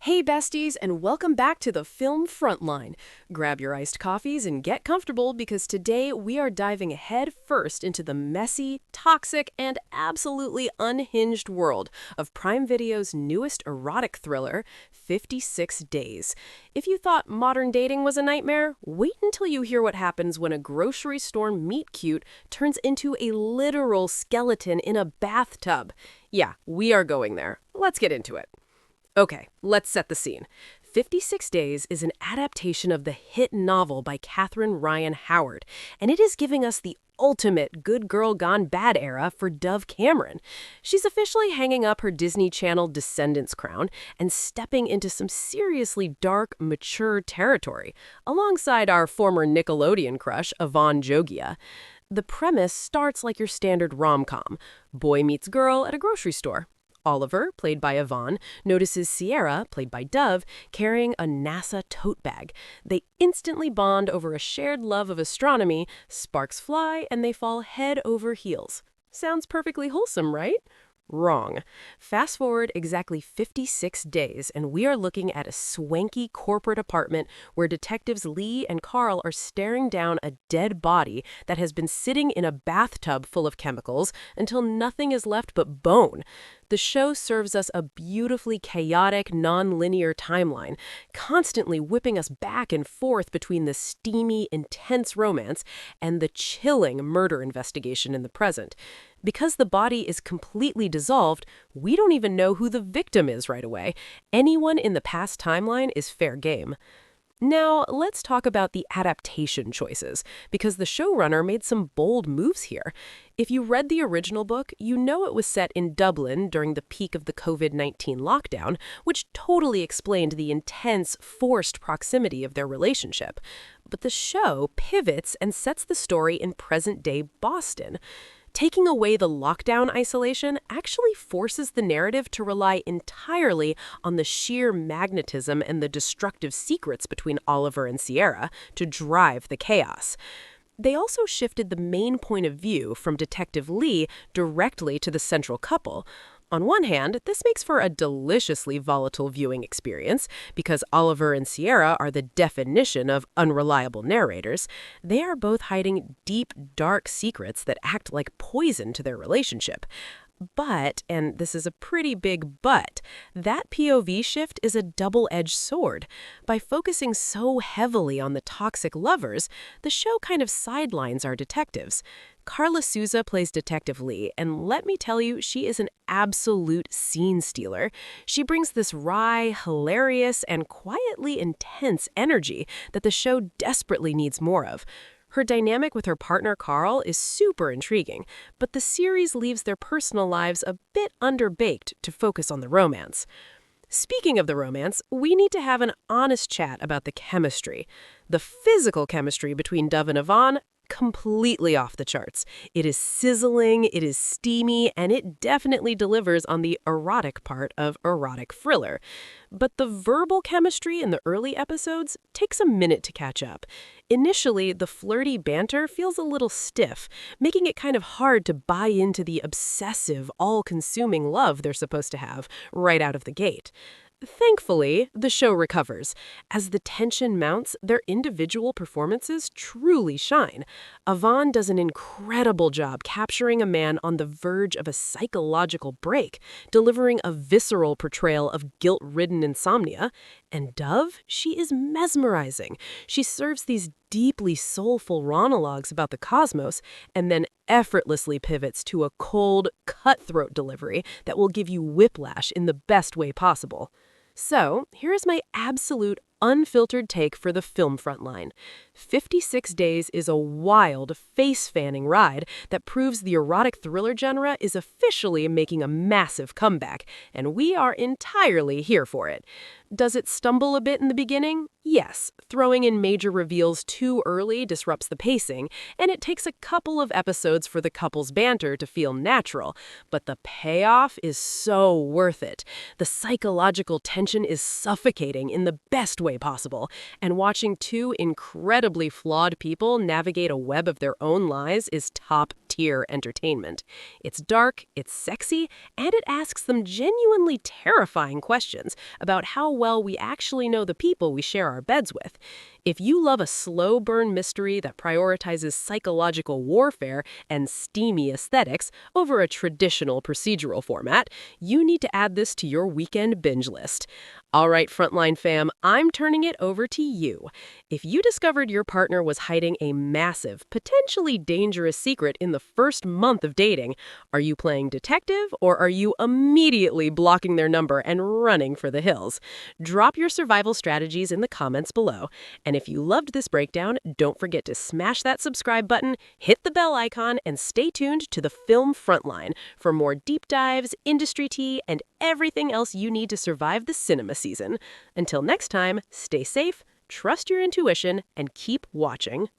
Hey besties, and welcome back to the film Frontline. Grab your iced coffees and get comfortable because today we are diving head first into the messy, toxic, and absolutely unhinged world of Prime Video's newest erotic thriller, 56 Days. If you thought modern dating was a nightmare, wait until you hear what happens when a grocery store meet-cute turns into a literal skeleton in a bathtub. Yeah, we are going there. Let's get into it. Okay, let's set the scene. 56 Days is an adaptation of the hit novel by Catherine Ryan Howard, and it is giving us the ultimate good girl gone bad era for Dove Cameron. She's officially hanging up her Disney Channel Descendants crown and stepping into some seriously dark, mature territory, alongside our former Nickelodeon crush, Yvonne Jogia. The premise starts like your standard rom-com. Boy meets girl at a grocery store. Oliver, played by Yvonne, notices Sierra, played by Dove, carrying a NASA tote bag. They instantly bond over a shared love of astronomy, sparks fly, and they fall head over heels. Sounds perfectly wholesome, right? Wrong. Fast forward exactly 56 days, and we are looking at a swanky corporate apartment where detectives Lee and Carl are staring down a dead body that has been sitting in a bathtub full of chemicals until nothing is left but bone. The show serves us a beautifully chaotic, non-linear timeline, constantly whipping us back and forth between the steamy, intense romance and the chilling murder investigation in the present. Because the body is completely dissolved, we don't even know who the victim is right away. Anyone in the past timeline is fair game. Now, let's talk about the adaptation choices, because the showrunner made some bold moves here. If you read the original book, you know it was set in Dublin during the peak of the COVID-19 lockdown, which totally explained the intense, forced proximity of their relationship. But the show pivots and sets the story in present-day Boston. Taking away the lockdown isolation actually forces the narrative to rely entirely on the sheer magnetism and the destructive secrets between Oliver and Sierra to drive the chaos. They also shifted the main point of view from Detective Lee directly to the central couple. On one hand, this makes for a deliciously volatile viewing experience because Oliver and Sierra are the definition of unreliable narrators. They are both hiding deep, dark secrets that act like poison to their relationship. But, and this is a pretty big but, that POV shift is a double-edged sword. By focusing so heavily on the toxic lovers, the show kind of sidelines our detectives. Carla Souza plays Detective Lee, and let me tell you, she is an absolute scene stealer. She brings this wry, hilarious, and quietly intense energy that the show desperately needs more of. Her dynamic with her partner Carl is super intriguing, but the series leaves their personal lives a bit underbaked to focus on the romance. Speaking of the romance, we need to have an honest chat about the chemistry. The physical chemistry between Dove and Yvonne, completely off the charts. It is sizzling, it is steamy, and it definitely delivers on the erotic part of erotic thriller. But the verbal chemistry in the early episodes takes a minute to catch up. Initially, the flirty banter feels a little stiff, making it kind of hard to buy into the obsessive, all-consuming love they're supposed to have right out of the gate. Thankfully, the show recovers. As the tension mounts, their individual performances truly shine. Yvonne does an incredible job capturing a man on the verge of a psychological break, delivering a visceral portrayal of guilt-ridden insomnia. And Dove, she is mesmerizing. She serves these deeply soulful monologues about the cosmos and then effortlessly pivots to a cold, cutthroat delivery that will give you whiplash in the best way possible. So, here is my absolute unfiltered take for the film Frontline. 56 Days is a wild, face-fanning ride that proves the erotic thriller genre is officially making a massive comeback, and we are entirely here for it. Does it stumble a bit in the beginning? Yes, throwing in major reveals too early disrupts the pacing, and it takes a couple of episodes for the couple's banter to feel natural, but the payoff is so worth it. The psychological tension is suffocating in the best way possible, and watching two incredibly flawed people navigate a web of their own lies is top tier entertainment. It's dark, it's sexy, and it asks some genuinely terrifying questions about how well we actually know the people we share our beds with. If you love a slow burn mystery that prioritizes psychological warfare and steamy aesthetics over a traditional procedural format, you need to add this to your weekend binge list. All right, Frontline fam, I'm turning it over to you. If you discovered your partner was hiding a massive, potentially dangerous secret in the first month of dating, are you playing detective or are you immediately blocking their number and running for the hills? Drop your survival strategies in the comments below. And if you loved this breakdown, don't forget to smash that subscribe button, hit the bell icon, and stay tuned to the Film Frontline for more deep dives, industry tea, and everything else you need to survive the cinema season. Until next time, stay safe, trust your intuition, and keep watching.